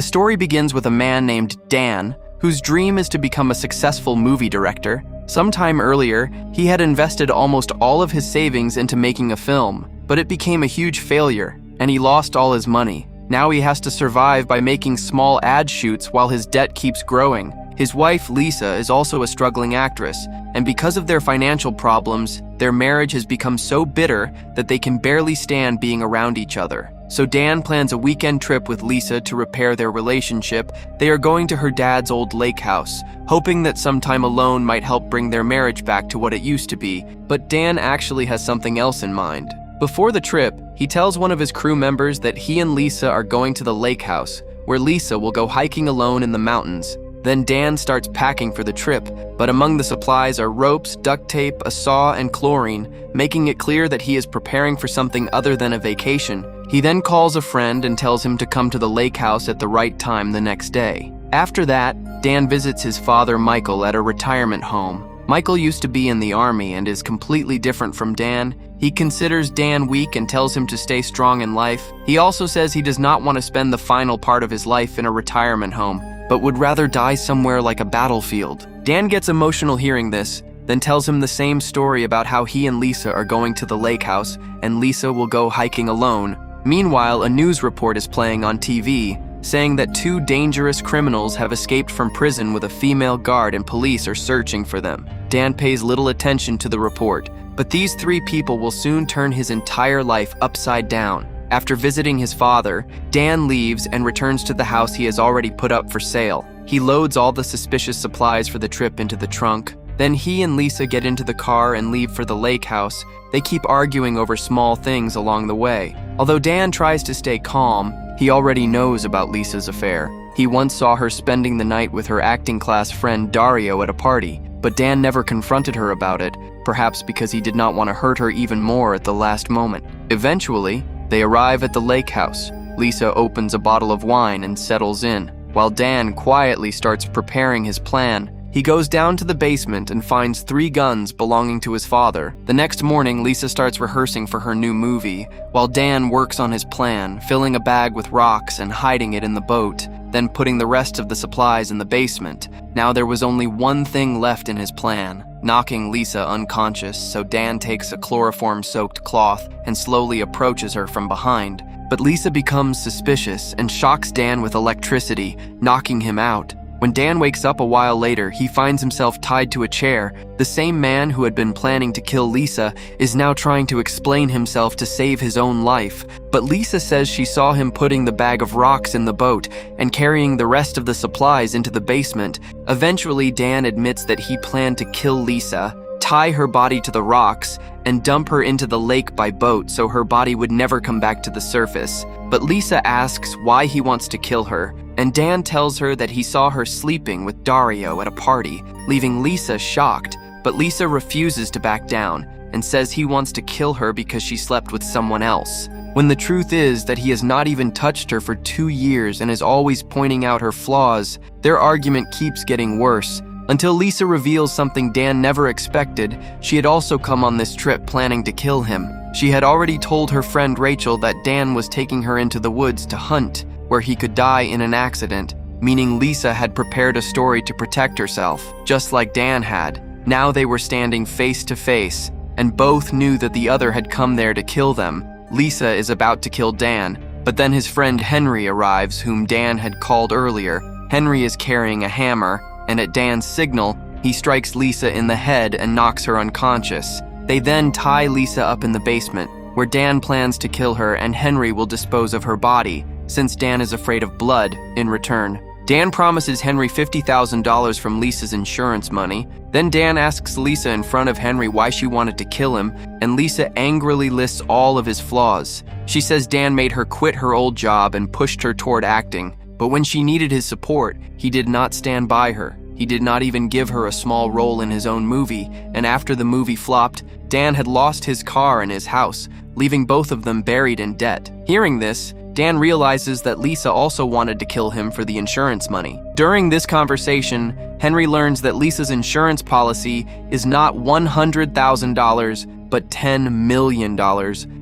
The story begins with a man named Dan, whose dream is to become a successful movie director. Sometime earlier, he had invested almost all of his savings into making a film, but it became a huge failure, and he lost all his money. Now he has to survive by making small ad shoots while his debt keeps growing. His wife, Lisa, is also a struggling actress, and because of their financial problems, their marriage has become so bitter that they can barely stand being around each other. So Dan plans a weekend trip with Lisa to repair their relationship. They are going to her dad's old lake house, hoping that some time alone might help bring their marriage back to what it used to be. But Dan actually has something else in mind. Before the trip, he tells one of his crew members that he and Lisa are going to the lake house, where Lisa will go hiking alone in the mountains. Then Dan starts packing for the trip, but among the supplies are ropes, duct tape, a saw, and chlorine, making it clear that he is preparing for something other than a vacation. He then calls a friend and tells him to come to the lake house at the right time the next day. After that, Dan visits his father, Michael, at a retirement home. Michael used to be in the army and is completely different from Dan. He considers Dan weak and tells him to stay strong in life. He also says he does not want to spend the final part of his life in a retirement home, but would rather die somewhere like a battlefield. Dan gets emotional hearing this, then tells him the same story about how he and Lisa are going to the lake house and Lisa will go hiking alone. Meanwhile, a news report is playing on TV, saying that 2 dangerous criminals have escaped from prison with a female guard and police are searching for them. Dan pays little attention to the report, but these 3 people will soon turn his entire life upside down. After visiting his father, Dan leaves and returns to the house he has already put up for sale. He loads all the suspicious supplies for the trip into the trunk. Then he and Lisa get into the car and leave for the lake house. They keep arguing over small things along the way. Although Dan tries to stay calm, he already knows about Lisa's affair. He once saw her spending the night with her acting class friend Dario at a party, but Dan never confronted her about it, perhaps because he did not want to hurt her even more at the last moment. Eventually, they arrive at the lake house. Lisa opens a bottle of wine and settles in, while Dan quietly starts preparing his plan. He goes down to the basement and finds 3 guns belonging to his father. The next morning, Lisa starts rehearsing for her new movie, while Dan works on his plan, filling a bag with rocks and hiding it in the boat, then putting the rest of the supplies in the basement. Now there was only one thing left in his plan, knocking Lisa unconscious, so Dan takes a chloroform-soaked cloth and slowly approaches her from behind. But Lisa becomes suspicious and shocks Dan with electricity, knocking him out. When Dan wakes up a while later, he finds himself tied to a chair. The same man who had been planning to kill Lisa is now trying to explain himself to save his own life. But Lisa says she saw him putting the bag of rocks in the boat and carrying the rest of the supplies into the basement. Eventually, Dan admits that he planned to kill Lisa, tie her body to the rocks, and dump her into the lake by boat so her body would never come back to the surface. But Lisa asks why he wants to kill her, and Dan tells her that he saw her sleeping with Dario at a party, leaving Lisa shocked. But Lisa refuses to back down and says he wants to kill her because she slept with someone else, when the truth is that he has not even touched her for 2 years and is always pointing out her flaws. Their argument keeps getting worse, until Lisa reveals something Dan never expected. She had also come on this trip planning to kill him. She had already told her friend Rachel that Dan was taking her into the woods to hunt, where he could die in an accident, meaning Lisa had prepared a story to protect herself, just like Dan had. Now they were standing face to face, and both knew that the other had come there to kill them. Lisa is about to kill Dan, but then his friend Henry arrives, whom Dan had called earlier. Henry is carrying a hammer, and at Dan's signal, he strikes Lisa in the head and knocks her unconscious. They then tie Lisa up in the basement, where Dan plans to kill her and Henry will dispose of her body, since Dan is afraid of blood in return. Dan promises Henry $50,000 from Lisa's insurance money. Then Dan asks Lisa in front of Henry why she wanted to kill him, and Lisa angrily lists all of his flaws. She says Dan made her quit her old job and pushed her toward acting, but when she needed his support, he did not stand by her. He did not even give her a small role in his own movie, and after the movie flopped, Dan had lost his car and his house, leaving both of them buried in debt. Hearing this, Dan realizes that Lisa also wanted to kill him for the insurance money. During this conversation, Henry learns that Lisa's insurance policy is not $100,000, but $10 million.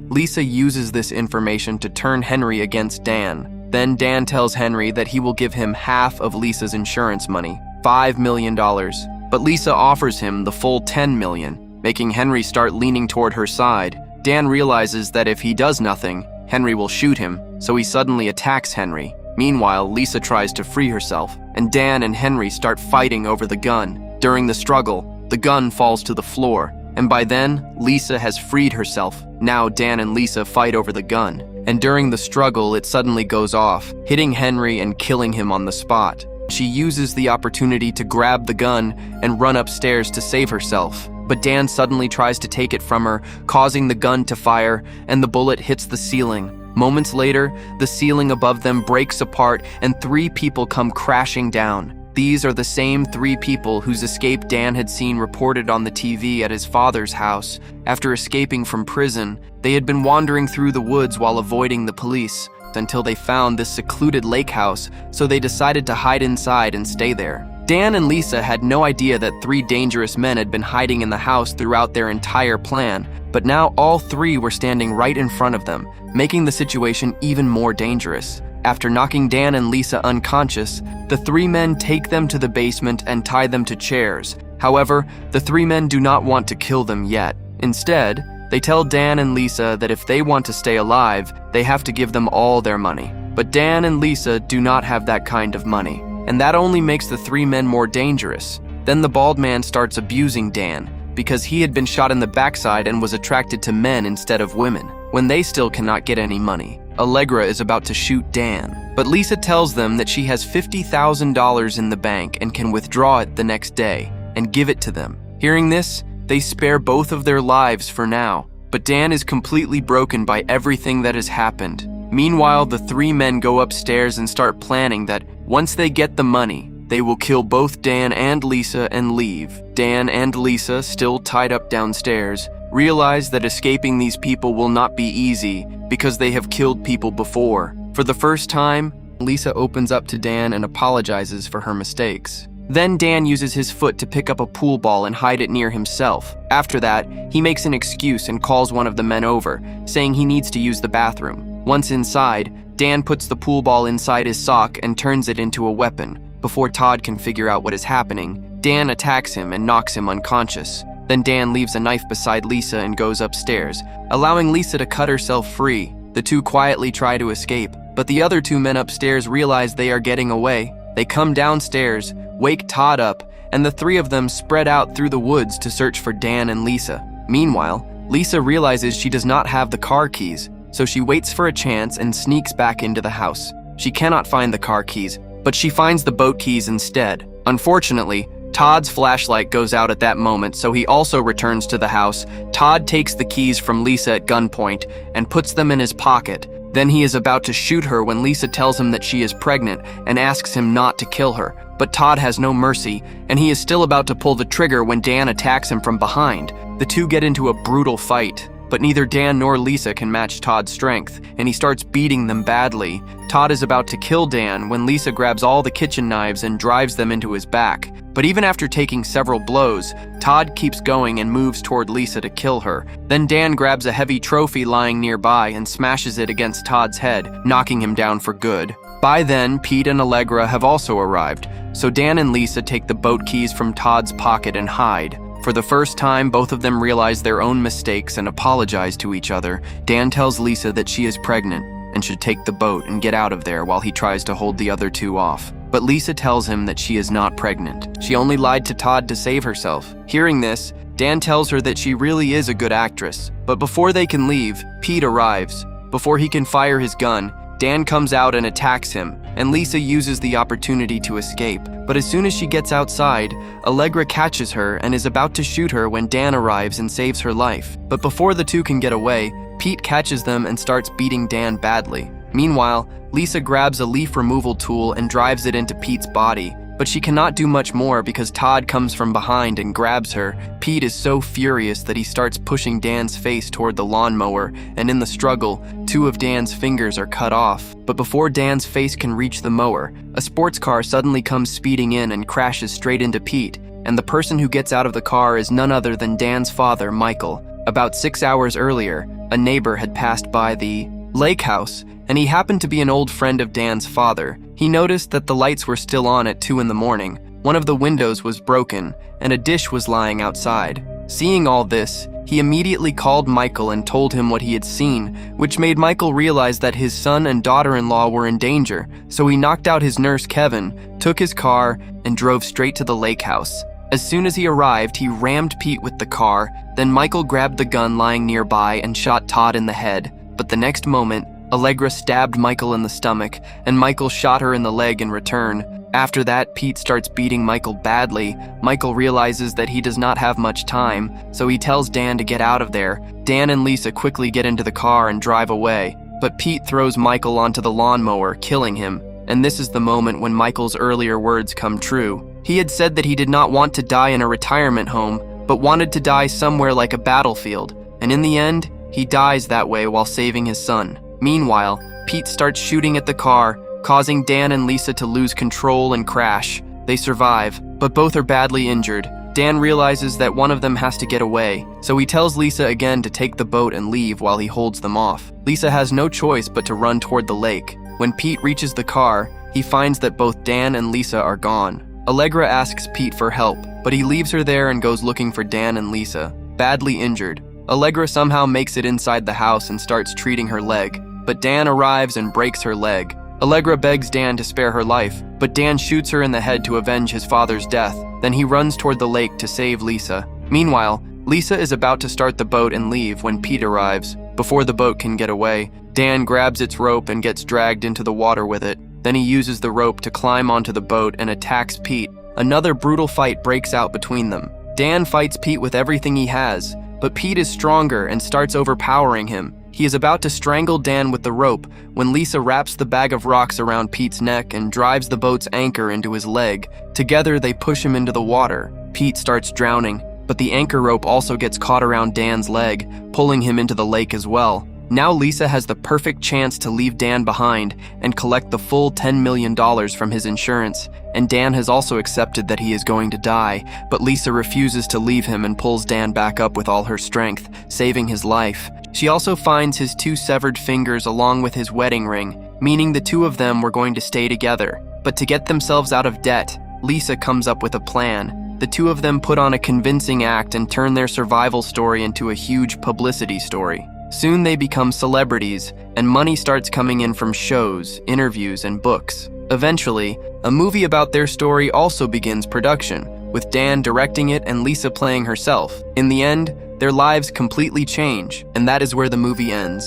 Lisa uses this information to turn Henry against Dan. Then Dan tells Henry that he will give him half of Lisa's insurance money, $5 million. But Lisa offers him the full $10 million, making Henry start leaning toward her side. Dan realizes that if he does nothing, Henry will shoot him, so he suddenly attacks Henry. Meanwhile, Lisa tries to free herself, and Dan and Henry start fighting over the gun. During the struggle, the gun falls to the floor, and by then, Lisa has freed herself. Now Dan and Lisa fight over the gun, and during the struggle, it suddenly goes off, hitting Henry and killing him on the spot. She uses the opportunity to grab the gun and run upstairs to save herself. But Dan suddenly tries to take it from her, causing the gun to fire, and the bullet hits the ceiling. Moments later, the ceiling above them breaks apart and 3 people come crashing down. These are the same 3 people whose escape Dan had seen reported on the TV at his father's house. After escaping from prison, they had been wandering through the woods while avoiding the police, until they found this secluded lake house, so they decided to hide inside and stay there. Dan and Lisa had no idea that 3 dangerous men had been hiding in the house throughout their entire plan, but now all 3 were standing right in front of them, making the situation even more dangerous. After knocking Dan and Lisa unconscious, the 3 men take them to the basement and tie them to chairs. However, the 3 men do not want to kill them yet. Instead, they tell Dan and Lisa that if they want to stay alive, they have to give them all their money. But Dan and Lisa do not have that kind of money, and that only makes the 3 men more dangerous. Then the bald man starts abusing Dan, because he had been shot in the backside and was attracted to men instead of women, when they still cannot get any money. Allegra is about to shoot Dan, but Lisa tells them that she has $50,000 in the bank and can withdraw it the next day and give it to them. Hearing this, they spare both of their lives for now, but Dan is completely broken by everything that has happened. Meanwhile, the 3 men go upstairs and start planning that once they get the money, they will kill both Dan and Lisa and leave. Dan and Lisa, still tied up downstairs, realize that escaping these people will not be easy because they have killed people before. For the first time, Lisa opens up to Dan and apologizes for her mistakes. Then Dan uses his foot to pick up a pool ball and hide it near himself. After that, he makes an excuse and calls one of the men over, saying he needs to use the bathroom. Once inside, Dan puts the pool ball inside his sock and turns it into a weapon. Before Todd can figure out what is happening, Dan attacks him and knocks him unconscious. Then Dan leaves a knife beside Lisa and goes upstairs, allowing Lisa to cut herself free. The 2 quietly try to escape, but the other 2 men upstairs realize they are getting away. They come downstairs, wake Todd up, and the 3 of them spread out through the woods to search for Dan and Lisa. Meanwhile, Lisa realizes she does not have the car keys, so she waits for a chance and sneaks back into the house. She cannot find the car keys, but she finds the boat keys instead. Unfortunately, Todd's flashlight goes out at that moment, so he also returns to the house. Todd takes the keys from Lisa at gunpoint and puts them in his pocket. Then he is about to shoot her when Lisa tells him that she is pregnant and asks him not to kill her. But Todd has no mercy, and he is still about to pull the trigger when Dan attacks him from behind. The 2 get into a brutal fight, but neither Dan nor Lisa can match Todd's strength, and he starts beating them badly. Todd is about to kill Dan when Lisa grabs all the kitchen knives and drives them into his back. But even after taking several blows, Todd keeps going and moves toward Lisa to kill her. Then Dan grabs a heavy trophy lying nearby and smashes it against Todd's head, knocking him down for good. By then, Pete and Allegra have also arrived, so Dan and Lisa take the boat keys from Todd's pocket and hide. For the first time, both of them realize their own mistakes and apologize to each other. Dan tells Lisa that she is pregnant and should take the boat and get out of there while he tries to hold the other 2 off. But Lisa tells him that she is not pregnant. She only lied to Todd to save herself. Hearing this, Dan tells her that she really is a good actress. But before they can leave, Pete arrives. Before he can fire his gun, Dan comes out and attacks him, and Lisa uses the opportunity to escape. But as soon as she gets outside, Allegra catches her and is about to shoot her when Dan arrives and saves her life. But before the 2 can get away, Pete catches them and starts beating Dan badly. Meanwhile, Lisa grabs a leaf removal tool and drives it into Pete's body, but she cannot do much more because Todd comes from behind and grabs her. Pete is so furious that he starts pushing Dan's face toward the lawnmower, and in the struggle, 2 of Dan's fingers are cut off. But before Dan's face can reach the mower, a sports car suddenly comes speeding in and crashes straight into Pete, and the person who gets out of the car is none other than Dan's father, Michael. About 6 hours earlier, a neighbor had passed by the lake house, and he happened to be an old friend of Dan's father. He noticed that the lights were still on at 2 in the morning. One of the windows was broken, and a dish was lying outside. Seeing all this, he immediately called Michael and told him what he had seen, which made Michael realize that his son and daughter-in-law were in danger, so he knocked out his nurse Kevin, took his car, and drove straight to the lake house. As soon as he arrived, he rammed Pete with the car, then Michael grabbed the gun lying nearby and shot Todd in the head. But the next moment, Allegra stabbed Michael in the stomach, and Michael shot her in the leg in return. After that, Pete starts beating Michael badly. Michael realizes that he does not have much time, so he tells Dan to get out of there. Dan and Lisa quickly get into the car and drive away, but Pete throws Michael onto the lawnmower, killing him. And this is the moment when Michael's earlier words come true. He had said that he did not want to die in a retirement home, but wanted to die somewhere like a battlefield. And in the end, he dies that way while saving his son. Meanwhile, Pete starts shooting at the car, causing Dan and Lisa to lose control and crash. They survive, but both are badly injured. Dan realizes that one of them has to get away, so he tells Lisa again to take the boat and leave while he holds them off. Lisa has no choice but to run toward the lake. When Pete reaches the car, he finds that both Dan and Lisa are gone. Allegra asks Pete for help, but he leaves her there and goes looking for Dan and Lisa, badly injured. Allegra somehow makes it inside the house and starts treating her leg, but Dan arrives and breaks her leg. Allegra begs Dan to spare her life, but Dan shoots her in the head to avenge his father's death. Then he runs toward the lake to save Lisa. Meanwhile, Lisa is about to start the boat and leave when Pete arrives. Before the boat can get away, Dan grabs its rope and gets dragged into the water with it. Then he uses the rope to climb onto the boat and attacks Pete. Another brutal fight breaks out between them. Dan fights Pete with everything he has, but Pete is stronger and starts overpowering him. He is about to strangle Dan with the rope when Lisa wraps the bag of rocks around Pete's neck and drives the boat's anchor into his leg. Together, they push him into the water. Pete starts drowning, but the anchor rope also gets caught around Dan's leg, pulling him into the lake as well. Now Lisa has the perfect chance to leave Dan behind and collect the full $10 million from his insurance, and Dan has also accepted that he is going to die, but Lisa refuses to leave him and pulls Dan back up with all her strength, saving his life. She also finds his 2 severed fingers along with his wedding ring, meaning the 2 of them were going to stay together. But to get themselves out of debt, Lisa comes up with a plan. The 2 of them put on a convincing act and turn their survival story into a huge publicity story. Soon they become celebrities, and money starts coming in from shows, interviews, and books. Eventually, a movie about their story also begins production, with Dan directing it and Lisa playing herself. In the end, their lives completely change, and that is where the movie ends.